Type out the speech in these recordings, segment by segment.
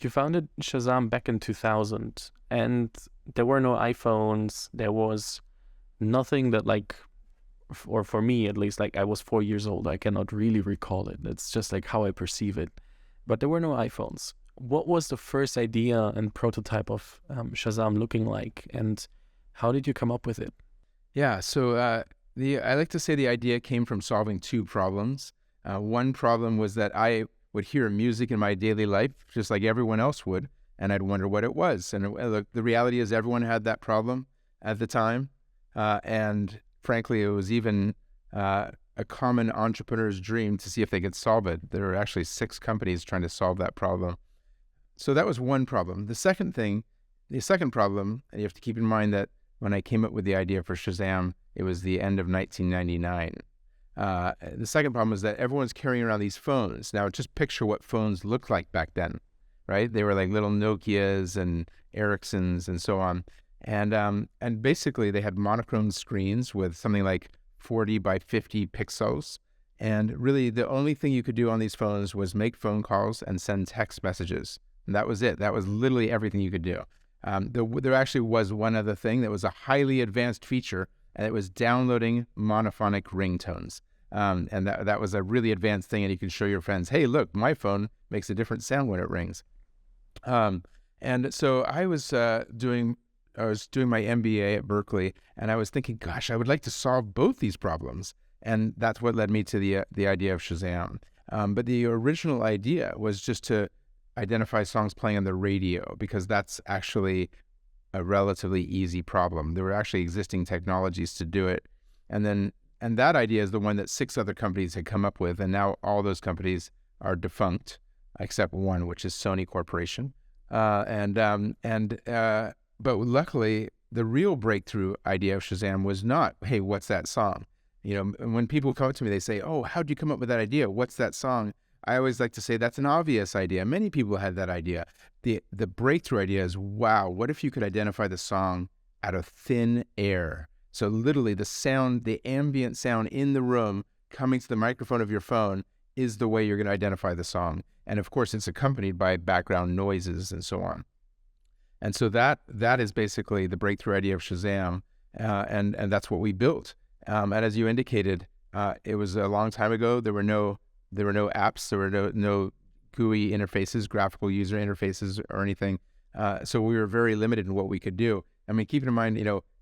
You founded Shazam back in 2000, and there were no iPhones. There was nothing that or for me at least, like I was 4 years old. I cannot really recall it. It's just like how I perceive it. But there were no iPhones. What was the first idea and prototype of Shazam looking like, and how did you come up with it? Yeah, so I like to say the idea came from solving two problems. One problem was that I would hear music in my daily life, just like everyone else would, and I'd wonder what it was. And the reality is everyone had that problem at the time. And frankly, it was even a common entrepreneur's dream to see if they could solve it. There were actually 6 companies trying to solve that problem. So that was one problem. The second problem, and you have to keep in mind that when I came up with the idea for Shazam, it was the end of 1999. The second problem is that everyone's carrying around these phones. Now, just picture what phones looked like back then, right? They were like little Nokias and Ericssons and so on. And basically, they had monochrome screens with something like 40 by 50 pixels. And really, the only thing you could do on these phones was make phone calls and send text messages. And that was it. That was literally everything you could do. There actually was one other thing that was a highly advanced feature, and it was downloading monophonic ringtones. And that was a really advanced thing, and you can show your friends, hey, look, my phone makes a different sound when it rings. And so I was doing my MBA at Berkeley, and I was thinking, gosh, I would like to solve both these problems. And that's what led me to the idea of Shazam. But the original idea was just to identify songs playing on the radio, because that's actually a relatively easy problem. There were actually existing technologies to do it. And that idea is the one that 6 other companies had come up with, and now all those companies are defunct, except one, which is Sony Corporation. But luckily, the real breakthrough idea of Shazam was not, hey, what's that song? You know, when people come up to me, they say, oh, how'd you come up with that idea? What's that song? I always like to say that's an obvious idea. Many people had that idea. The breakthrough idea is, wow, what if you could identify the song out of thin air? So literally the sound, the ambient sound in the room coming to the microphone of your phone is the way you're going to identify the song. And of course, it's accompanied by background noises and so on. And so that is basically the breakthrough idea of Shazam, and that's what we built. And as you indicated, it was a long time ago. There were no apps. There were no GUI interfaces, graphical user interfaces, or anything. So we were very limited in what we could do. I mean, keep in mind,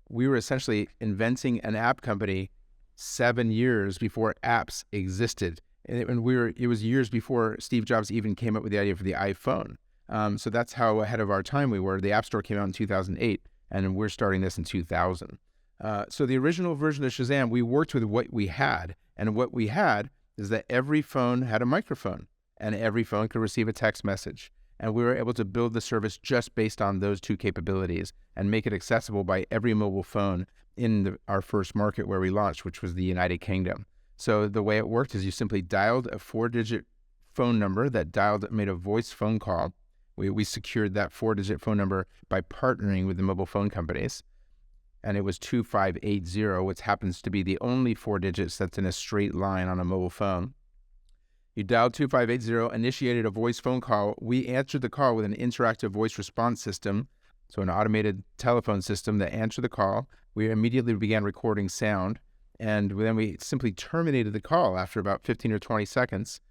we were essentially inventing an app company 7 years before apps existed, and it was years before Steve Jobs even came up with the idea for the iPhone. So that's how ahead of our time we were. The App Store came out in 2008, and we're starting this in 2000. So the original version of Shazam, we worked with what we had, and what we had is that every phone had a microphone, and every phone could receive a text message. And we were able to build the service just based on those two capabilities and make it accessible by every mobile phone in our first market where we launched, which was the United Kingdom. So the way it worked is you simply dialed a 4-digit phone number that made a voice phone call. We secured that 4-digit phone number by partnering with the mobile phone companies. And it was 2580, which happens to be the only 4 digits that's in a straight line on a mobile phone. You dialed 2580, initiated a voice phone call. We answered the call with an interactive voice response system, so an automated telephone system that answered the call. We immediately began recording sound, and then we simply terminated the call after about 15 or 20 seconds.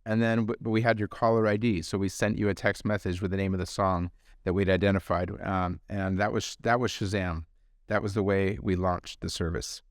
And then we had your caller ID, so we sent you a text message with the name of the song that we'd identified, and that was Shazam. That was the way we launched the service.